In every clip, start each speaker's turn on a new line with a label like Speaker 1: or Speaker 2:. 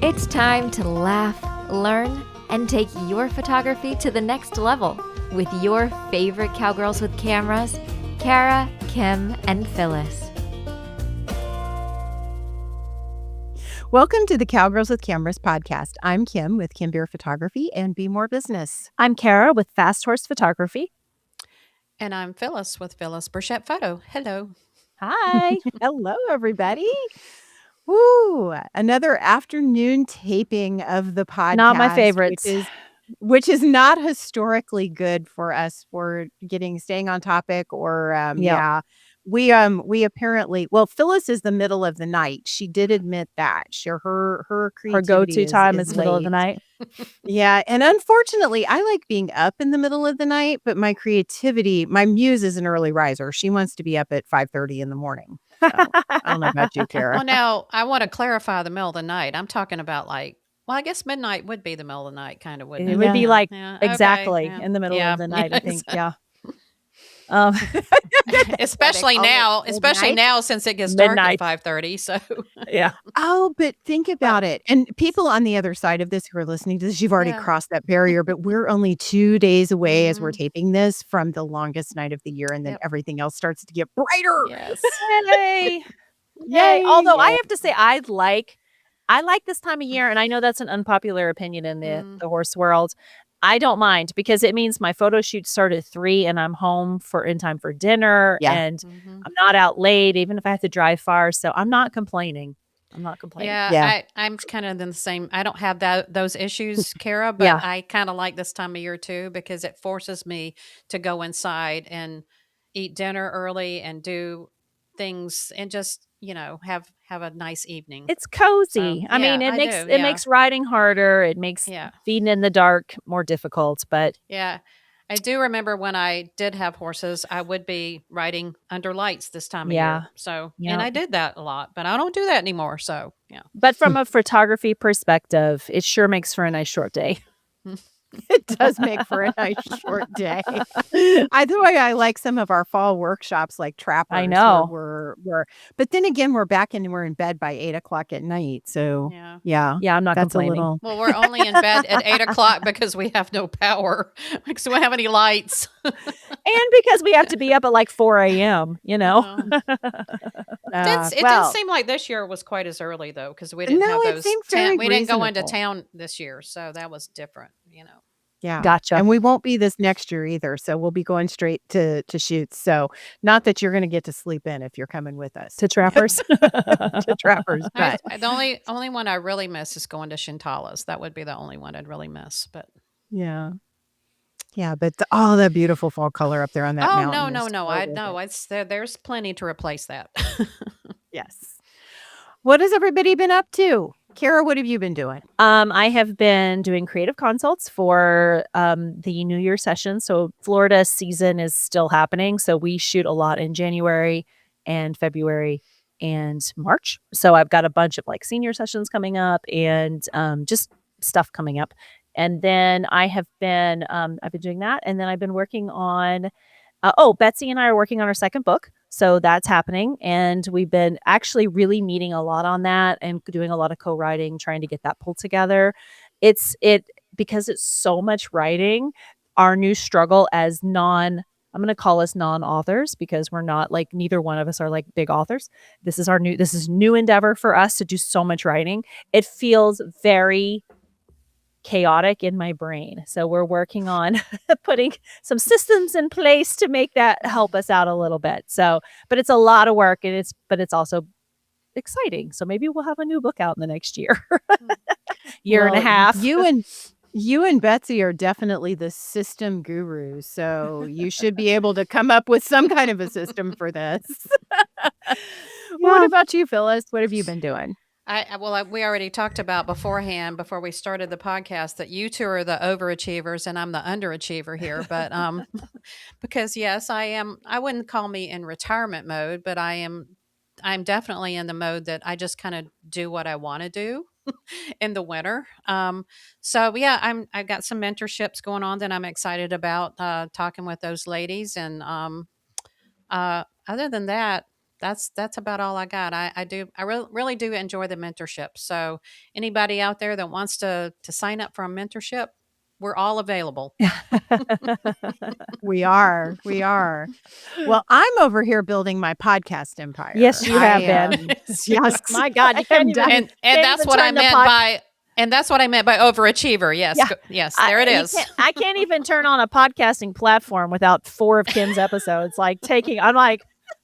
Speaker 1: It's time to laugh, learn, and take your photography to the next level with your favorite cowgirls with cameras, Kara, Kim, and Phyllis.
Speaker 2: Welcome to the Cowgirls with Cameras podcast. I'm Kim with Kim Beer Photography and Be More Business.
Speaker 3: I'm Kara with Fast Horse Photography.
Speaker 4: And I'm Phyllis with Phyllis Burchett Photo. Hello.
Speaker 3: Hi.
Speaker 2: Hello, everybody. Woo! Another afternoon taping of the podcast.
Speaker 3: Not my favorites.
Speaker 2: Which is not historically good for us for staying on topic or yeah. We apparently, well, Phyllis is the middle of the night. She did admit that. Her creativity
Speaker 3: go-to time is middle
Speaker 2: late.
Speaker 3: of the night.
Speaker 2: Yeah, and unfortunately, I like being up in the middle of the night, but my muse is an early riser. She wants to be up at 5:30 in the morning. So, I don't know about you, Kara.
Speaker 4: Well, now I want to clarify the middle of the night. I'm talking about I guess midnight would be the middle of the night, kind of, wouldn't it?
Speaker 3: It would be like
Speaker 4: exactly
Speaker 3: in the middle of the night, I think. Yeah.
Speaker 4: Especially now since it gets dark at 5:30. So
Speaker 3: yeah.
Speaker 2: Oh, but think about it. And people on the other side of this who are listening to this, you've already crossed that barrier, but we're only 2 days away as we're taping this from the longest night of the year, and then everything else starts to get brighter.
Speaker 4: Yes.
Speaker 3: Yay. Yay. Although I have to say I like this time of year, and I know that's an unpopular opinion in the horse world. I don't mind because it means my photo shoots start at 3 and I'm home in time for dinner and I'm not out late, even if I have to drive far. So I'm not complaining.
Speaker 4: Yeah. I'm kind of in the same. I don't have those issues, Kara, but I kind of like this time of year too, because it forces me to go inside and eat dinner early and do things and just, have a nice evening.
Speaker 3: It's cozy.
Speaker 4: So,
Speaker 3: I mean, it makes riding harder. It makes feeding in the dark more difficult, but
Speaker 4: yeah. I do remember when I did have horses, I would be riding under lights this time of year. So, and I did that a lot, but I don't do that anymore. So, yeah.
Speaker 3: But from a photography perspective, it sure makes for a nice short day.
Speaker 2: It does make for a nice short day. The way I like some of our fall workshops, like Trappers.
Speaker 3: I know.
Speaker 2: But then again, we're in bed by 8:00 at night. So yeah,
Speaker 3: I'm not complaining.
Speaker 4: Well, we're only in bed at 8:00 because we have no power, because we don't have any lights,
Speaker 3: and because we have to be up at like 4 a.m. It
Speaker 4: didn't seem like this year was quite as early though, because we didn't have those. We didn't go into town this year, so that was different.
Speaker 2: Yeah.
Speaker 3: Gotcha.
Speaker 2: And we won't be this next year either. So we'll be going straight to shoots. So not that you're going to get to sleep in if you're coming with us.
Speaker 3: To Trappers.
Speaker 2: To Trappers. But
Speaker 4: the only one I really miss is going to Shintalas. That would be the only one I'd really miss. But
Speaker 2: yeah. Yeah, but all that beautiful fall color up there on that mountain.
Speaker 4: No. There's plenty to replace that.
Speaker 2: Yes. What has everybody been up to? Kara, what have you been doing?
Speaker 3: I have been doing creative consults for the New Year session. So Florida season is still happening. So we shoot a lot in January and February and March. So I've got a bunch of like senior sessions coming up and just stuff coming up. And then I've been doing that. And then I've been working on, Betsy and I are working on our second book. So that's happening. And we've been actually really meeting a lot on that and doing a lot of co-writing, trying to get that pulled together. Because it's so much writing, our new struggle as I'm going to call us non-authors because we're not like, neither one of us are like big authors. This is new endeavor for us to do so much writing. It feels very chaotic in my brain. So we're working on putting some systems in place to make that help us out a little bit. So, but it's a lot of work and it's also exciting. So maybe we'll have a new book out in the next year, and a half.
Speaker 2: You and Betsy are definitely the system gurus. So you should be able to come up with some kind of a system for this. What about you, Phyllis? What have you been doing?
Speaker 4: We already talked about beforehand, before we started the podcast, that you two are the overachievers and I'm the underachiever here. But because yes, I am. I wouldn't call me in retirement mode, but I'm definitely in the mode that I just kind of do what I want to do in the winter. So yeah, I've got some mentorships going on that I'm excited about, talking with those ladies, and other than that, that's about all I got. I really do enjoy the mentorship. So anybody out there that wants to sign up for a mentorship, we're all available.
Speaker 2: We are. We are. Well, I'm over here building my podcast empire.
Speaker 3: Yes, you have been.
Speaker 2: Yes.
Speaker 3: My God, you
Speaker 2: I am
Speaker 3: can't even.
Speaker 2: done.
Speaker 4: And
Speaker 3: Can't
Speaker 4: that's
Speaker 3: even
Speaker 4: what I
Speaker 3: turn the
Speaker 4: meant by and that's what I meant by overachiever. Yes.
Speaker 3: Yeah.
Speaker 4: Yes, there it is.
Speaker 3: I can't even turn on a podcasting platform without 4 of Kim's episodes. I'm like,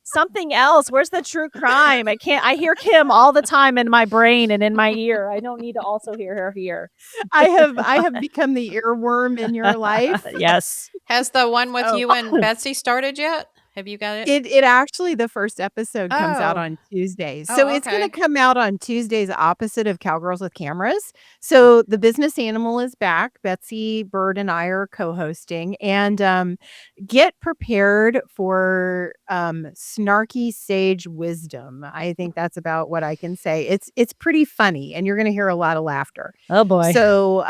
Speaker 3: something else. Where's the true crime? I hear Kim all the time in my brain and in my ear. I don't need to also hear her here.
Speaker 2: I have become the earworm in your life.
Speaker 3: Yes.
Speaker 4: Has the one with
Speaker 2: Oh.
Speaker 4: you and Betsy started yet? Have you got it?
Speaker 2: It actually, the first episode comes out
Speaker 4: Oh.
Speaker 2: on Tuesdays.
Speaker 4: Oh,
Speaker 2: So it's going to
Speaker 4: okay.
Speaker 2: come out on Tuesdays opposite of Cowgirls with Cameras. So the business animal is back. Betsy Bird and I are co-hosting, and get prepared for snarky sage wisdom. I think that's about what I can say. It's pretty funny, and you're going to hear a lot of laughter.
Speaker 3: Oh boy.
Speaker 2: So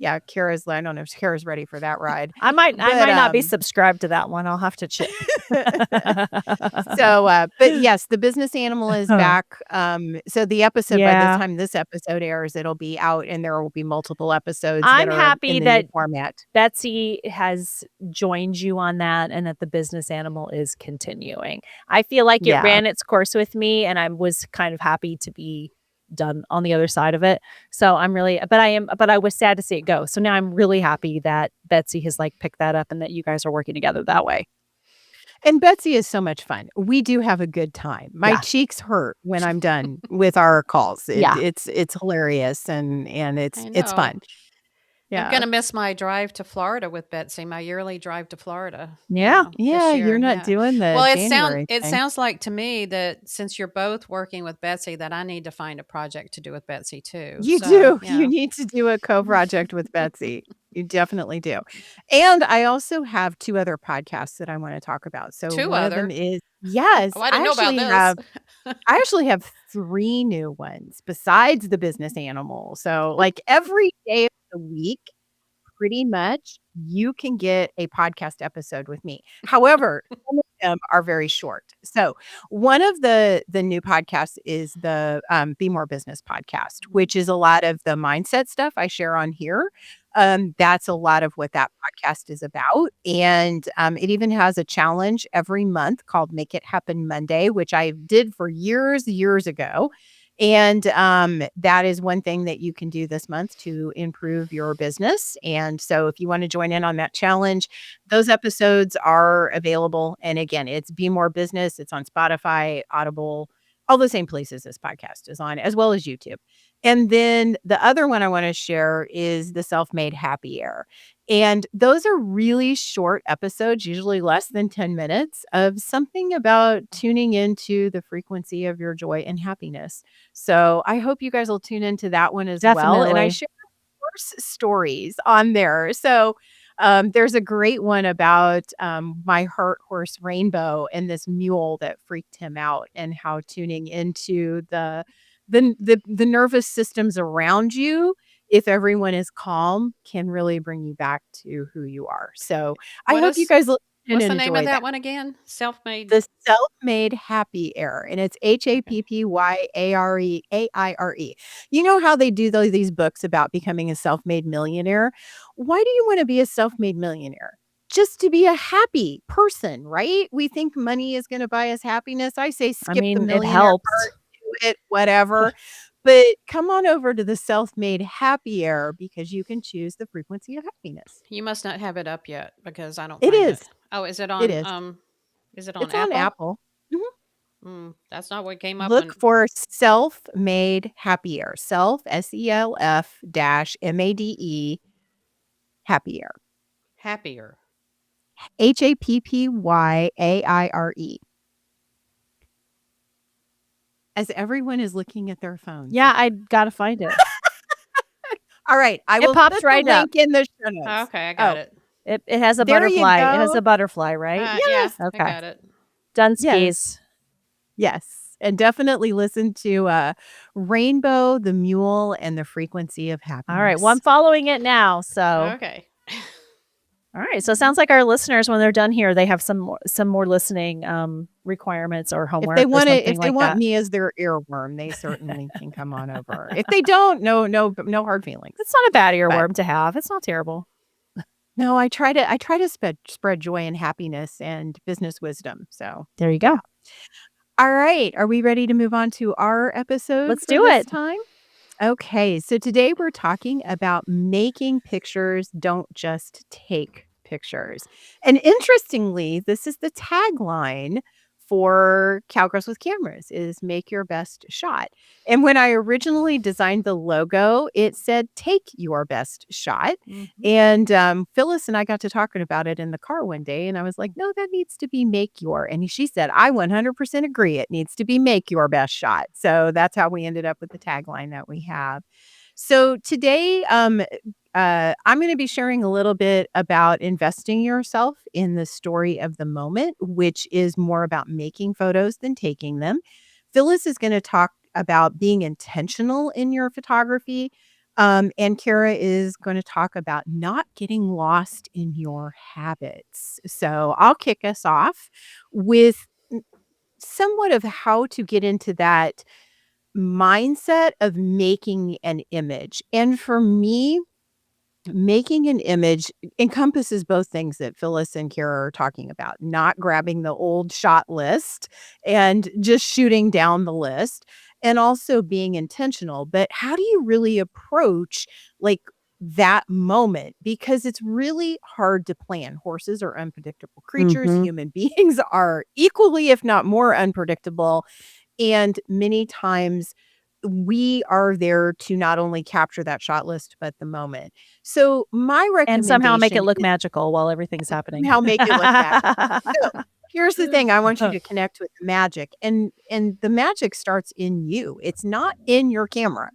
Speaker 2: yeah, I don't know if Kara's ready for that ride.
Speaker 3: I might not be
Speaker 2: um,
Speaker 3: subscribed to that one. I'll have to check.
Speaker 2: So, but yes, the business animal is back. So the episode, by
Speaker 3: Yeah.
Speaker 2: the time this episode airs, it'll be out, and there will be multiple episodes
Speaker 3: I'm
Speaker 2: that are
Speaker 3: happy
Speaker 2: in the new
Speaker 3: that
Speaker 2: format.
Speaker 3: Betsy has joined you on that and that the business animal is continuing. I feel like it
Speaker 2: Yeah.
Speaker 3: ran its course with me, and I was kind of happy to be done on the other side of it. So I'm really, but I was sad to see it go. So now I'm really happy that Betsy has like picked that up and that you guys are working together that way.
Speaker 2: And Betsy is so much fun. We do have a good time. My
Speaker 3: Yeah.
Speaker 2: cheeks hurt when I'm done with our calls.
Speaker 3: Yeah.
Speaker 2: It's hilarious, and it's
Speaker 4: I
Speaker 2: it's
Speaker 4: know.
Speaker 2: fun.
Speaker 4: I'm going to miss my drive to Florida with Betsy, my yearly drive to Florida.
Speaker 3: Yeah.
Speaker 4: this
Speaker 2: Yeah,
Speaker 4: year,
Speaker 2: you're not
Speaker 4: yeah.
Speaker 2: doing the
Speaker 4: Well,
Speaker 2: January
Speaker 4: it
Speaker 2: thing.
Speaker 4: sounds like to me that since you're both working with Betsy, that I need to find a project to do with Betsy too.
Speaker 2: You
Speaker 4: So,
Speaker 2: do.
Speaker 4: yeah.
Speaker 2: You need to do a co-project with Betsy. You definitely do. And I also have 2 other podcasts that I want to talk about. So
Speaker 4: 2
Speaker 2: one of
Speaker 4: other?
Speaker 2: them is yes,
Speaker 4: Oh, I didn't know about this.
Speaker 2: I actually have 3 new ones besides the business animal. So like every day of the week, pretty much, you can get a podcast episode with me. However, some of them are very short. So one of the new podcasts is the Be More Business podcast, which is a lot of the mindset stuff I share on here. That's a lot of what that podcast is about. And it even has a challenge every month called Make It Happen Monday, which I did for years ago. And that is one thing that you can do this month to improve your business. And so if you want to join in on that challenge, those episodes are available. And again, it's Be More Business. It's on Spotify, Audible, all the same places this podcast is on, as well as YouTube. And then the other one I want to share is the Self-Made Happy Hour. And those are really short episodes, usually less than 10 minutes, of something about tuning into the frequency of your joy and happiness. So I hope you guys will tune into that one as well. And I
Speaker 3: Definitely.
Speaker 2: share horse stories on there. So there's a great one about my heart horse Rainbow and this mule that freaked him out, and how tuning into the nervous systems around you, if everyone is calm, can really bring you back to who you are. So I
Speaker 4: What
Speaker 2: hope you
Speaker 4: is-
Speaker 2: guys will
Speaker 4: What's the
Speaker 2: enjoy
Speaker 4: name of that one again? Self-made.
Speaker 2: The Self-Made Happy Hour, and it's HAPPYARE. You know how they do these books about becoming a self-made millionaire? Why do you want to be a self-made millionaire? Just to be a happy person, right? We think money is going to buy us happiness. I say skip the
Speaker 3: it
Speaker 2: millionaire
Speaker 3: helps.
Speaker 2: part, do it, whatever. But come on over to the Self-Made Happy Hour, because you can choose the frequency of happiness.
Speaker 4: You must not have it up yet because I don't
Speaker 2: It
Speaker 4: find
Speaker 2: is.
Speaker 4: it. Oh, is it on?
Speaker 2: It is.
Speaker 4: Is it on
Speaker 2: It's
Speaker 4: Apple?
Speaker 2: on Apple.
Speaker 4: That's not what came up.
Speaker 2: Look for Self-Made Happy Hour. Self, SELF-MADE, Happy Hour.
Speaker 4: Happier.
Speaker 2: HAPPYAIRE. As everyone is looking at their phones.
Speaker 3: Yeah, I gotta find it.
Speaker 2: All right. I
Speaker 3: It
Speaker 2: will
Speaker 3: pops
Speaker 2: put
Speaker 3: right
Speaker 2: the
Speaker 3: up.
Speaker 2: link in the show notes.
Speaker 4: Okay, I got it.
Speaker 3: It has a
Speaker 2: There you
Speaker 3: butterfly. It has
Speaker 2: go.
Speaker 3: a butterfly, right?
Speaker 4: Yes.
Speaker 3: Okay.
Speaker 4: I got it.
Speaker 3: Done
Speaker 2: Yes.
Speaker 3: skis.
Speaker 2: Yes. And definitely listen to Rainbow, the Mule, and the Frequency of Happiness.
Speaker 3: All right. Well, I'm following it now. So
Speaker 4: Okay.
Speaker 3: All right. So it sounds like our listeners, when they're done here, they have some more listening requirements or homework or something
Speaker 2: If they
Speaker 3: like
Speaker 2: want
Speaker 3: that.
Speaker 2: me as their earworm, they certainly can come on over. If they don't, no hard feelings.
Speaker 3: It's not a bad earworm to have. It's not terrible.
Speaker 2: No, I try to spread joy and happiness and business wisdom. So
Speaker 3: There you go.
Speaker 2: yeah. All right. Are we ready to move on to our episode
Speaker 3: Let's
Speaker 2: for
Speaker 3: do
Speaker 2: this
Speaker 3: it.
Speaker 2: time? Okay. So today we're talking about making pictures, don't just take pictures. And interestingly, this is the tagline for Cowgirls with Cameras is make your best shot. And when I originally designed the logo, it said take your best shot. And Phyllis and I got to talking about it in the car one day. And I was like, no, that needs to be make your. And she said, I 100% agree. It needs to be make your best shot. So that's how we ended up with the tagline that we have. So today, I'm going to be sharing a little bit about investing yourself in the story of the moment, which is more about making photos than taking them. Phyllis is going to talk about being intentional in your photography. And Kara is going to talk about not getting lost in your habits. So I'll kick us off with somewhat of how to get into that mindset of making an image. And for me, making an image encompasses both things that Phyllis and Kara are talking about, not grabbing the old shot list and just shooting down the list, and also being intentional. But how do you really approach like that moment? Because it's really hard to plan. Horses are unpredictable creatures. Human beings are equally, if not more, unpredictable. And many times we are there to not only capture that shot list, but the moment. So my
Speaker 3: And somehow make it
Speaker 2: recommendation
Speaker 3: look
Speaker 2: is
Speaker 3: magical while everything's happening.
Speaker 2: somehow make it look magical. So here's the thing. I want you to connect with the magic. And the magic starts in you. It's not in your camera.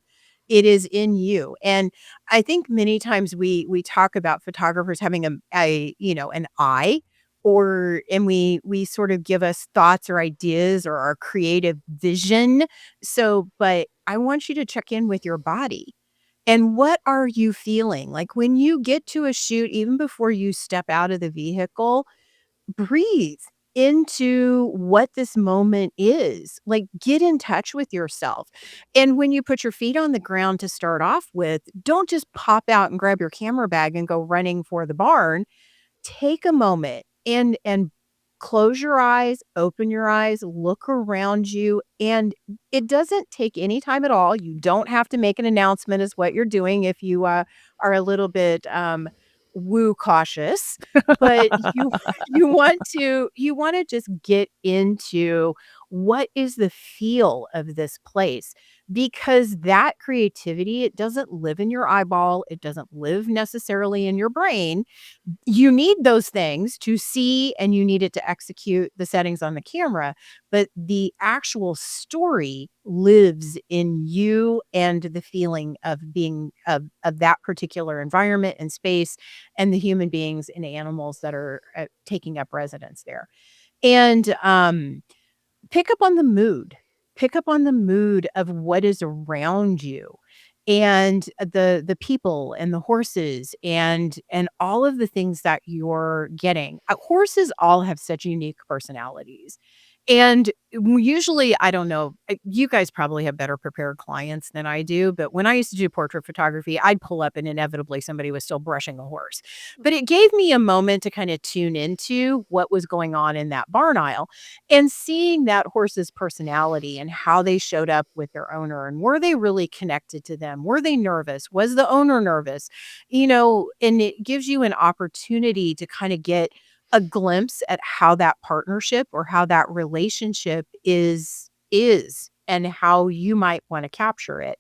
Speaker 2: It is in you. And I think many times we talk about photographers having an eye and we sort of give us thoughts or ideas or our creative vision. So, but I want you to check in with your body. And what are you feeling? Like when you get to a shoot, even before you step out of the vehicle, breathe into what this moment is. Like get in touch with yourself. And when you put your feet on the ground to start off with, don't just pop out and grab your camera bag and go running for the barn. Take a moment and close your eyes, open your eyes, look around you, and it doesn't take any time at all. You don't have to make an announcement as what you're doing if you are a little bit woo cautious, but you want to just get into what is the feel of this place, because that creativity, it doesn't live in your eyeball, it doesn't live necessarily in your brain. You need those things to see and you need it to execute the settings on the camera, but the actual story lives in you and the feeling of being of that particular environment and space and the human beings and animals that are taking up residence there. And pick up on the mood. Pick up on the mood of what is around you and the people and the horses and all of the things that you're getting. Horses all have such unique personalities. And usually, I don't know, you guys probably have better prepared clients than I do, but when I used to do portrait photography, I'd pull up and inevitably somebody was still brushing a horse. But it gave me a moment to kind of tune into what was going on in that barn aisle and seeing that horse's personality and how they showed up with their owner, and were they really connected to them? Were they nervous? Was the owner nervous? And it gives you an opportunity to kind of get a glimpse at how that partnership or how that relationship is and how you might want to capture it.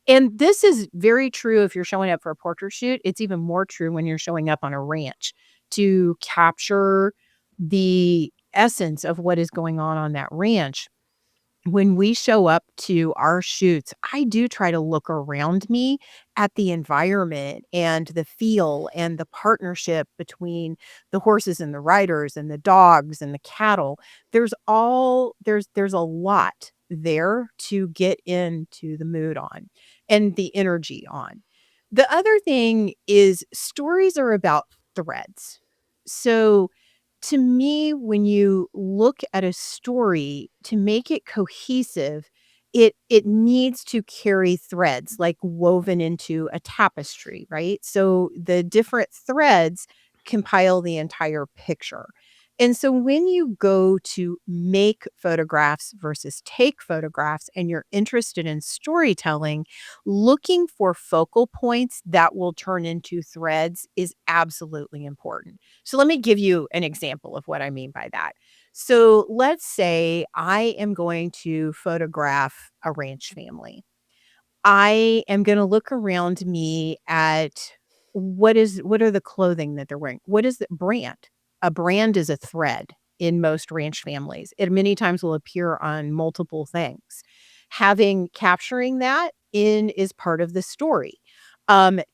Speaker 2: And this is very true if you're showing up for a portrait shoot. It's even more true when you're showing up on a ranch to capture the essence of what is going on that ranch. When we show up to our shoots, I do try to look around me at the environment and the feel and the partnership between the horses and the riders and the dogs and the cattle. There's a lot there to get into the mood on and the energy on. The other thing is stories are about threads. So to me, when you look at a story, to make it cohesive, it needs to carry threads like woven into a tapestry, right? So the different threads compile the entire picture. And so when you go to make photographs versus take photographs and you're interested in storytelling, looking for focal points that will turn into threads is absolutely important. So let me give you an example of what I mean by that. So let's say I am going to photograph a ranch family. I am gonna look around me at what are the clothing that they're wearing? What is the brand? A brand is a thread in most ranch families. It many times will appear on multiple things. Capturing that in is part of the story.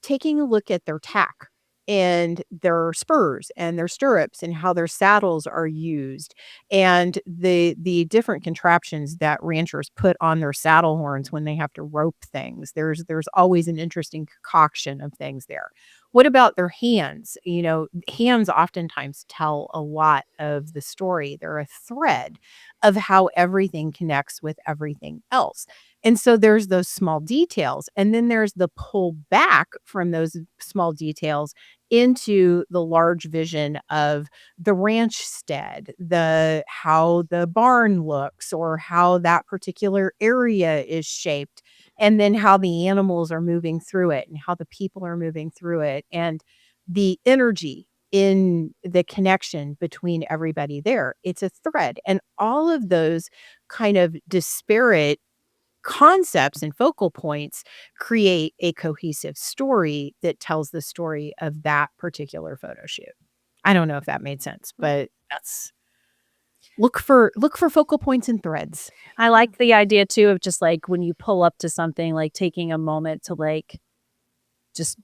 Speaker 2: Taking a look at their tack and their spurs and their stirrups and how their saddles are used and the different contraptions that ranchers put on their saddle horns when they have to rope things. There's always an interesting concoction of things there. What about their hands? You know, hands oftentimes tell a lot of the story. They're a thread of how everything connects with everything else. And so there's those small details. And then there's the pull back from those small details into the large vision of the ranch stead, the how the barn looks or how that particular area is shaped, and then how the animals are moving through it and how the people are moving through it and the energy in the connection between everybody there. It's a thread. And all of those kind of disparate concepts and focal points create a cohesive story that tells the story of that particular photo shoot. I don't know if that made sense, but that's look for focal points and threads.
Speaker 3: I like the idea too of just like when you pull up to something, like taking a moment to like just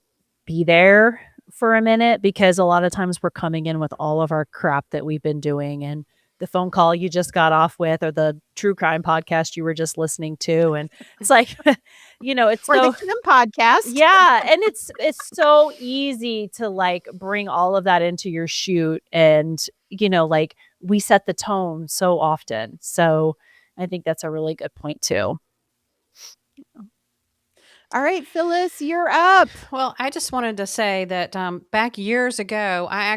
Speaker 3: be there for a minute, because a lot of times we're coming in with all of our crap that we've been doing and the phone call you just got off with or the true crime podcast you were just listening to. And it's like, it's
Speaker 2: Or
Speaker 3: so
Speaker 2: the Kim podcast.
Speaker 3: yeah, and it's so easy to like bring all of that into your shoot and like we set the tone so often. So I think that's a really good point too.
Speaker 2: All right, Phyllis, you're up.
Speaker 4: Well, I just wanted to say that back years ago, I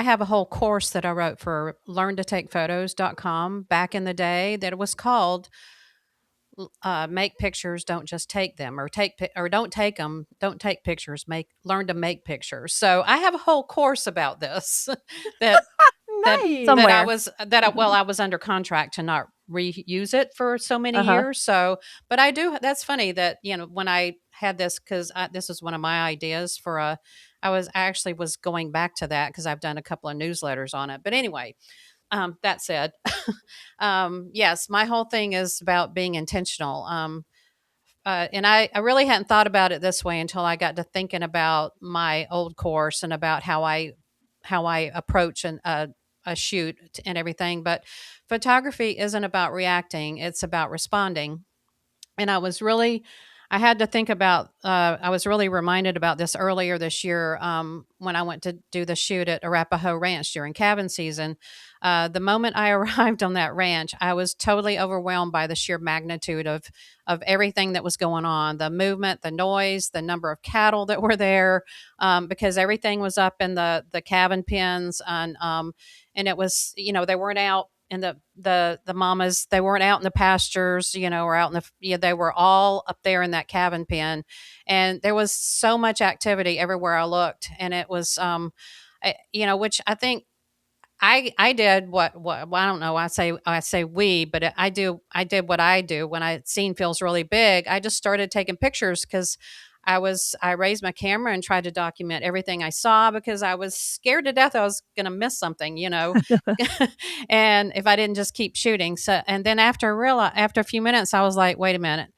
Speaker 4: have a whole course that I wrote for learntotakephotos.com back in the day that was called Make Pictures, Don't Just Take Them, or Don't Take Them, Don't Take Pictures, Learn to Make Pictures. So I have a whole course about this that
Speaker 2: Nice.
Speaker 3: Somewhere.
Speaker 4: I was under contract to not reuse it for so many years. So, but I do. That's funny that when I had this, because this was one of my ideas for I actually was going back to that because I've done a couple of newsletters on it. But anyway, that said, yes, my whole thing is about being intentional. And I really hadn't thought about it this way until I got to thinking about my old course and about how I approach a shoot and everything. But photography isn't about reacting; it's about responding. And I had to think about, I was really reminded about this earlier this year when I went to do the shoot at Arapahoe Ranch during cabin season. The moment I arrived on that ranch, I was totally overwhelmed by the sheer magnitude of everything that was going on, the movement, the noise, the number of cattle that were there, because everything was up in the cabin pens, and it was, they weren't out. And the mamas, they weren't out in the pastures, or out in they were all up there in that cabin pen, and there was so much activity everywhere I looked, and it was, which I think I did well, I don't know. I say we, but I did what I do when a scene feels really big. I just started taking pictures because I raised my camera and tried to document everything I saw because I was scared to death I was going to miss something, and if I didn't just keep shooting. So, and then after a few minutes, I was like, wait a minute.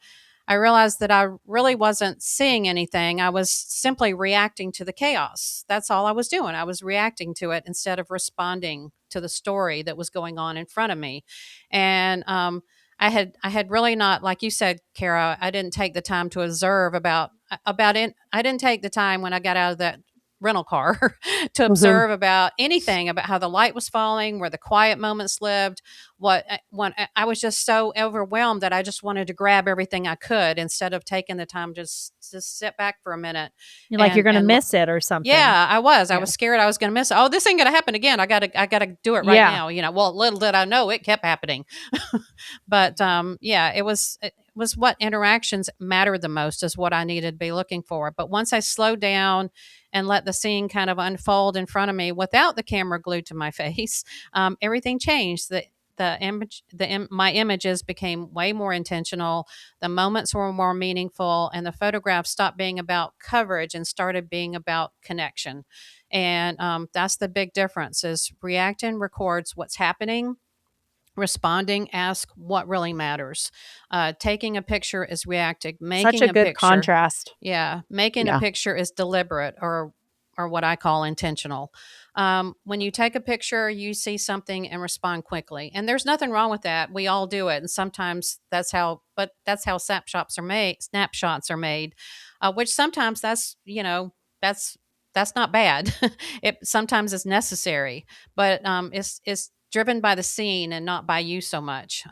Speaker 4: I realized that I really wasn't seeing anything. I was simply reacting to the chaos. That's all I was doing. I was reacting to it instead of responding to the story that was going on in front of me. And I had really not, like you said, Kara, I didn't take the time to observe about it. I didn't take the time when I got out of that rental car to observe about anything, about how the light was falling, where the quiet moments lived. When I was just so overwhelmed that I just wanted to grab everything I could instead of taking the time to just sit back for a minute.
Speaker 3: You're like, you're going to
Speaker 4: and
Speaker 3: miss it or something.
Speaker 4: Yeah, I was. I
Speaker 3: Yeah.
Speaker 4: was scared I was going to miss it. Oh, this ain't going to happen again. I gotta do it right
Speaker 3: Yeah.
Speaker 4: now. Well, little did I know it kept happening. But it was what interactions mattered the most is what I needed to be looking for. But once I slowed down and let the scene kind of unfold in front of me without the camera glued to my face, everything changed. My images became way more intentional. The moments were more meaningful, and the photographs stopped being about coverage and started being about connection. And that's the big difference: is reacting records what's happening. Responding ask what really matters. Taking a picture is reacting. Making
Speaker 3: Such a good
Speaker 4: picture,
Speaker 3: contrast.
Speaker 4: making a picture is deliberate, or what I call intentional. When you take a picture, you see something and respond quickly, and there's nothing wrong with that. We all do it, and sometimes that's how snapshots are made. Which sometimes that's not bad. It sometimes is necessary, but it's driven by the scene and not by you so much.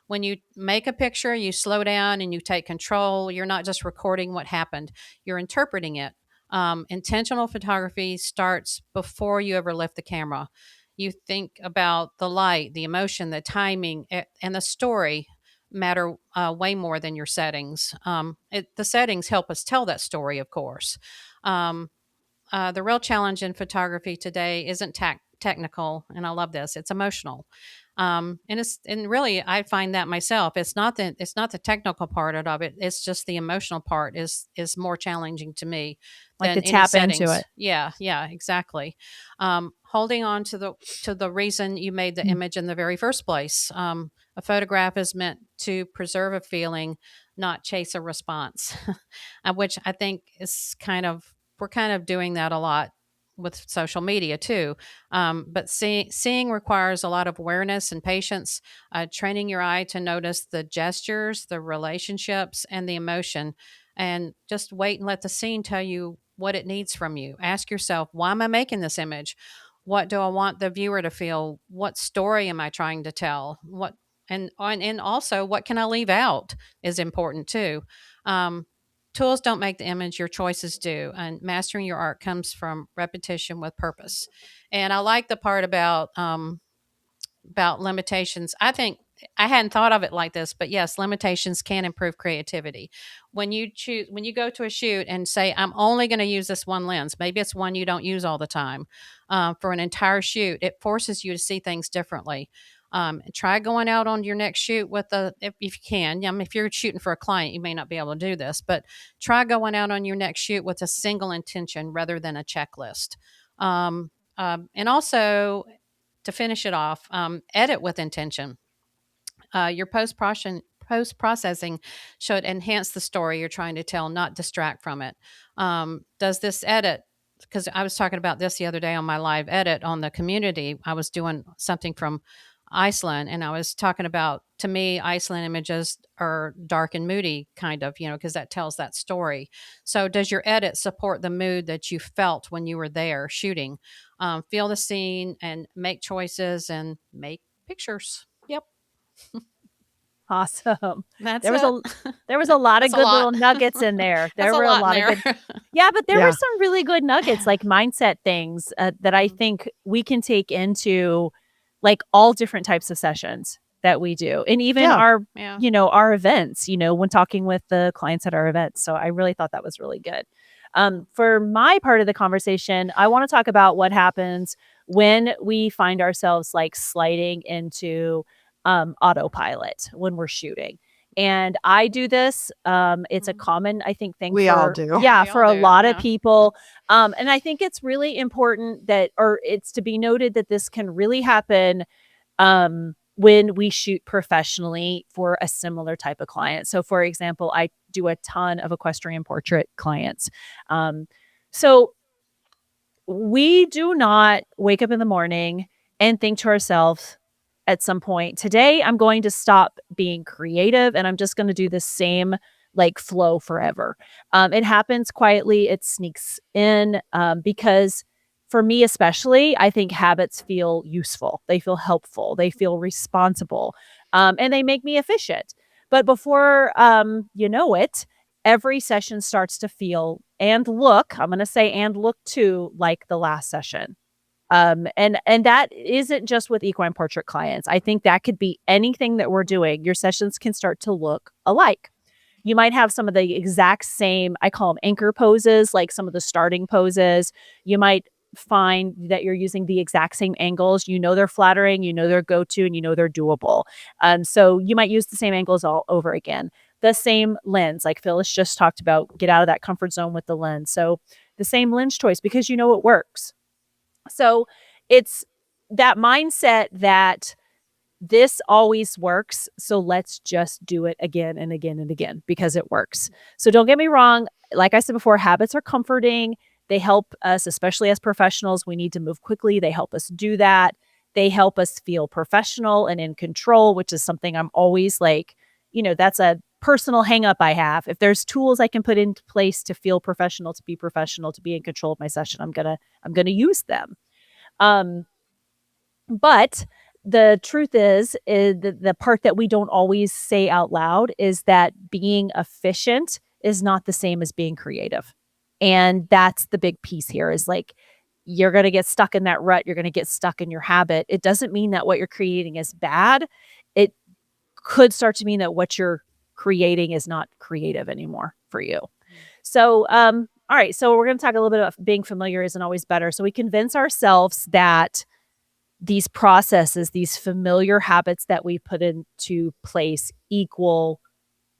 Speaker 4: When you make a picture, you slow down and you take control. You're not just recording what happened, you're interpreting it. Intentional photography starts before you ever lift the camera. You think about the light, the emotion, the timing, and the story matter way more than your settings. The settings help us tell that story, of course. The real challenge in photography today isn't technical, and I love this. It's emotional, and really, I find that myself. It's not the technical part of it. It's just the emotional part is more challenging to me
Speaker 3: Like
Speaker 4: than
Speaker 3: to
Speaker 4: any
Speaker 3: tap
Speaker 4: settings.
Speaker 3: into it.
Speaker 4: Yeah, exactly. Holding on to the reason you made the image in the very first place. A photograph is meant to preserve a feeling, not chase a response, which I think is we're kind of doing that a lot with social media too. But seeing requires a lot of awareness and patience, training your eye to notice the gestures, the relationships, and the emotion. And just wait and let the scene tell you what it needs from you. Ask yourself, why am I making this image? What do I want the viewer to feel? What story am I trying to tell? And also, what can I leave out is important too. Tools don't make the image, your choices do. And mastering your art comes from repetition with purpose. And I like the part about limitations. I think I hadn't thought of it like this, but yes, limitations can improve creativity. When you go to a shoot and say, I'm only going to use this one lens, maybe it's one you don't use all the time, for an entire shoot, it forces you to see things differently. Try going out on your next shoot if you can. If you're shooting for a client, you may not be able to do this, but try going out on your next shoot with a single intention rather than a checklist. And also, to finish it off, edit with intention. Your post processing should enhance the story you're trying to tell, not distract from it. Does this edit? Because I was talking about this the other day on my live edit on the community. I was doing something from Iceland, and I was talking about, to me, Iceland images are dark and moody, kind of, because that tells that story. So does your edit support the mood that you felt when you were there shooting? Feel the scene and make choices and make pictures. Yep.
Speaker 3: Awesome.
Speaker 4: That's
Speaker 3: There was
Speaker 4: it.
Speaker 3: there was a lot of
Speaker 4: That's a
Speaker 3: good
Speaker 4: lot.
Speaker 3: little nuggets in there. There
Speaker 4: That's
Speaker 3: were
Speaker 4: a
Speaker 3: a
Speaker 4: lot
Speaker 3: lot
Speaker 4: in
Speaker 3: of good.
Speaker 4: there.
Speaker 3: Yeah, but there
Speaker 2: Yeah.
Speaker 3: were some really good nuggets, like mindset things that I think we can take into like all different types of sessions that we do, and even
Speaker 2: Yeah.
Speaker 3: our
Speaker 4: Yeah.
Speaker 3: our events. When talking with the clients at our events. So I really thought that was really good. For my part of the conversation, I want to talk about what happens when we find ourselves like sliding into autopilot when we're shooting. And I do this. It's a common, I think, thing
Speaker 2: We all do.
Speaker 3: Yeah,
Speaker 4: We
Speaker 3: for
Speaker 4: all
Speaker 3: a
Speaker 4: do,
Speaker 3: lot of
Speaker 4: yeah.
Speaker 3: people. And I think it's really important it's to be noted that this can really happen when we shoot professionally for a similar type of client. So, for example, I do a ton of equestrian portrait clients. So we do not wake up in the morning and think to ourselves at some point, today I'm going to stop being creative and I'm just going to do the same like flow forever. It happens quietly. It sneaks in because for me, especially, I think habits feel useful. They feel helpful. They feel responsible, and they make me efficient. But before you know it, every session starts to feel and look, I'm going to say and look too, like the last session. And that isn't just with equine portrait clients. I think that could be anything that we're doing. Your sessions can start to look alike. You might have some of the exact same, I call them anchor poses, like some of the starting poses. You might find that you're using the exact same angles. You know they're flattering, you know they're go-to, and you know they're doable. So you might use the same angles all over again. The same lens, like Phyllis just talked about, get out of that comfort zone with the lens. So the same lens choice because you know it works. So it's that mindset that this always works. So let's just do it again and again and again because it works. So don't get me wrong. Like I said before, habits are comforting. They help us, especially as professionals. We need to move quickly. They help us do that. They help us feel professional and in control, which is something I'm always like, that's a personal hang up I have. If there's tools I can put into place to feel professional, to be in control of my session, I'm gonna use them. But the truth is the part that we don't always say out loud is that being efficient is not the same as being creative. And that's the big piece here is like, you're going to get stuck in that rut. You're going to get stuck in your habit. It doesn't mean that what you're creating is bad. It could start to mean that what you're creating is not creative anymore for you. So, all right. So we're going to talk a little bit about being familiar isn't always better. So we convince ourselves that these processes, these familiar habits that we put into place equal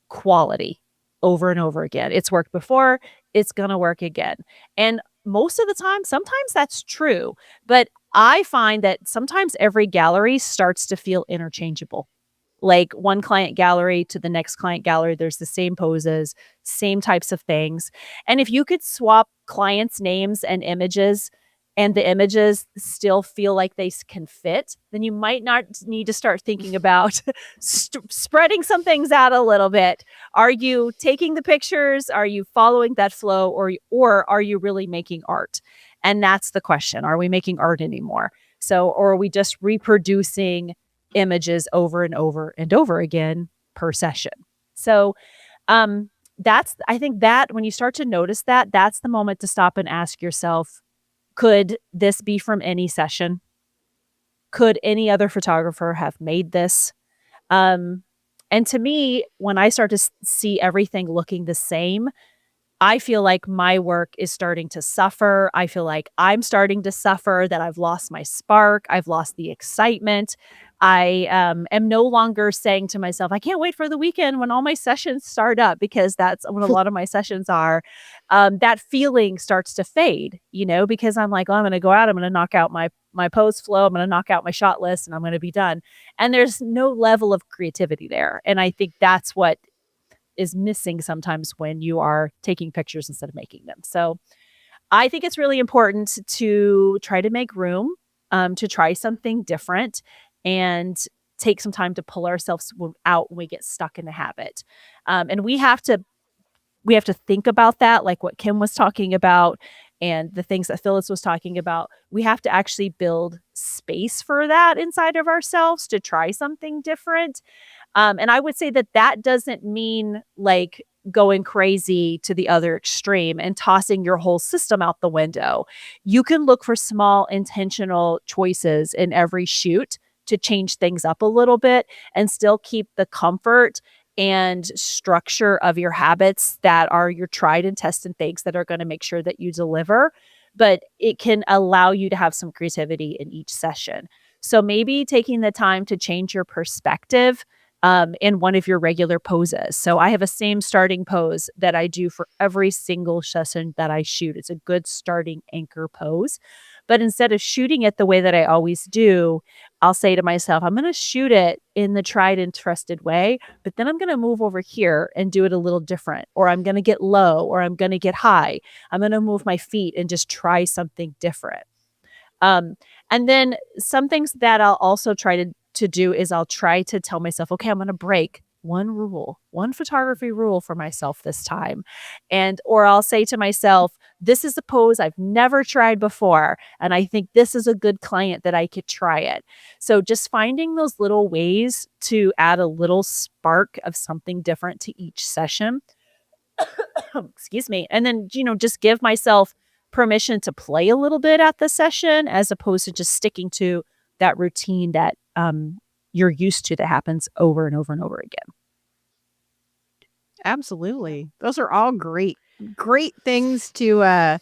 Speaker 3: quality over and over again. It's worked before, it's going to work again. And most of the time, sometimes that's true. But I find that sometimes every gallery starts to feel interchangeable. Like one client gallery to the next client gallery, there's the same poses, same types of things. And if you could swap clients' names and images, and the images still feel like they can fit, then you might not need to start thinking about spreading some things out a little bit. Are you taking the pictures? Are you following that flow? Or are you really making art? And that's the question. Are we making art anymore? Or are we just reproducing images over and over and over again per session? So I think that when you start to notice that, that's the moment to stop and ask yourself, could this be from any session? Could any other photographer have made this? And to me, when I start to see everything looking the same, I feel like my work is starting to suffer. I feel like I'm starting to suffer, that I've lost my spark. I've lost the excitement. I am no longer saying to myself, I can't wait for the weekend when all my sessions start up, because that's what a lot of my sessions are. That feeling starts to fade, because I'm like, oh, I'm going to go out. I'm going to knock out my pose flow. I'm going to knock out my shot list and I'm going to be done. And there's no level of creativity there. And I think that's what is missing sometimes when you are taking pictures instead of making them. So I think it's really important to try to make room, to try something different and take some time to pull ourselves out when we get stuck in a habit. And we have to think about that, like what Kim was talking about and the things that Phyllis was talking about. We have to actually build space for that inside of ourselves to try something different. And I would say that doesn't mean like going crazy to the other extreme and tossing your whole system out the window. You can look for small intentional choices in every shoot to change things up a little bit and still keep the comfort and structure of your habits that are your tried and tested things that are going to make sure that you deliver. But it can allow you to have some creativity in each session. So maybe taking the time to change your perspective in one of your regular poses. So I have a same starting pose that I do for every single session that I shoot. It's a good starting anchor pose. But instead of shooting it the way that I always do, I'll say to myself, I'm going to shoot it in the tried and trusted way, but then I'm going to move over here and do it a little different, or I'm going to get low, or I'm going to get high. I'm going to move my feet and just try something different. And then some things that I'll also try to do is I'll try to tell myself, okay, I'm going to break one photography rule for myself this time. Or I'll say to myself, this is a pose I've never tried before, and I think this is a good client that I could try it. So just finding those little ways to add a little spark of something different to each session. Excuse me. And then, just give myself permission to play a little bit at the session as opposed to just sticking to that routine that you're used to that happens over and over and over again.
Speaker 2: Absolutely. Those are all great things to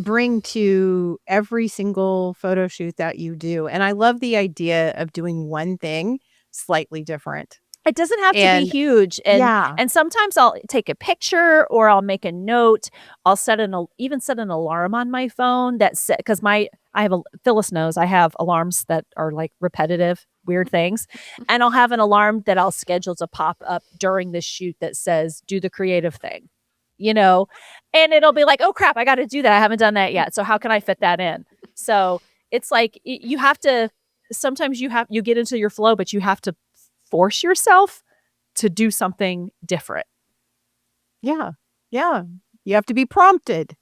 Speaker 2: bring to every single photo shoot that you do. And I love the idea of doing one thing slightly different.
Speaker 3: It doesn't have to be huge. And sometimes I'll take a picture or I'll make a note. I'll even set an alarm on my phone because Phyllis knows I have alarms that are like repetitive, weird things. And I'll have an alarm that I'll schedule to pop up during the shoot that says, do the creative thing, and it'll be like, oh crap, I got to do that. I haven't done that yet. So how can I fit that in? So it's like, you have to, sometimes you get into your flow, but you have to force yourself to do something different.
Speaker 2: Yeah. Yeah. You have to be prompted.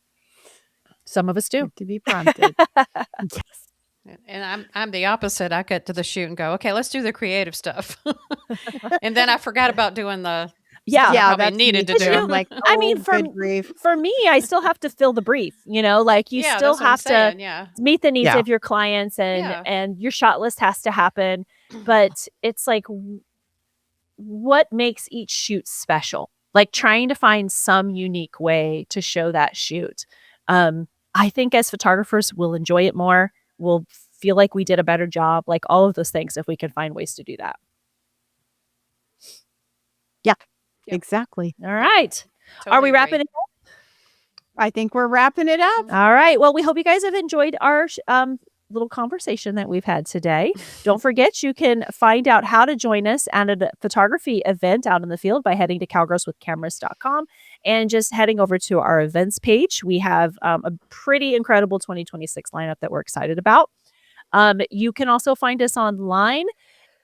Speaker 3: Some of us do.
Speaker 2: You have to be prompted. Yes.
Speaker 4: And I'm the opposite. I get to the shoot and go, okay, let's do the creative stuff. And then I forgot about doing the I needed to do.
Speaker 2: I'm like,
Speaker 3: for me, I still have to fill the brief, like you still have to meet the needs of your clients and your shot list has to happen. But it's like, what makes each shoot special? Like trying to find some unique way to show that shoot. I think as photographers, we'll enjoy it more. We'll feel like we did a better job, like all of those things, if we can find ways to do that.
Speaker 2: Yeah. Yep. Exactly.
Speaker 3: All right. Totally. Are we wrapping it up?
Speaker 2: I think we're wrapping it up.
Speaker 3: All right. Well, we hope you guys have enjoyed our little conversation that we've had today. Don't forget, you can find out how to join us at a photography event out in the field by heading to cowgirlswithcameras.com and just heading over to our events page. We have a pretty incredible 2026 lineup that we're excited about. You can also find us online.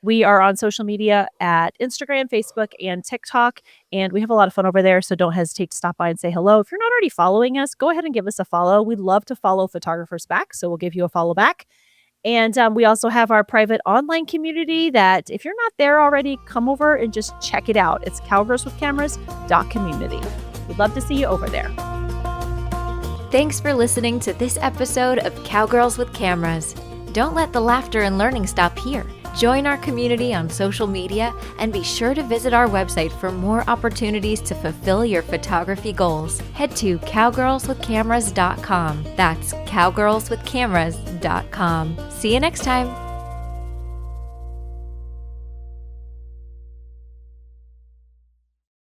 Speaker 3: We are on social media at Instagram, Facebook, and TikTok, and we have a lot of fun over there, so don't hesitate to stop by and say hello. If you're not already following us, go ahead and give us a follow. We'd love to follow photographers back, so we'll give you a follow back. And we also have our private online community that if you're not there already, come over and just check it out. It's cowgirlswithcameras.community. We'd love to see you over there.
Speaker 1: Thanks for listening to this episode of Cowgirls with Cameras. Don't let the laughter and learning stop here. Join our community on social media and be sure to visit our website for more opportunities to fulfill your photography goals. Head to cowgirlswithcameras.com. That's cowgirlswithcameras.com. See you next time.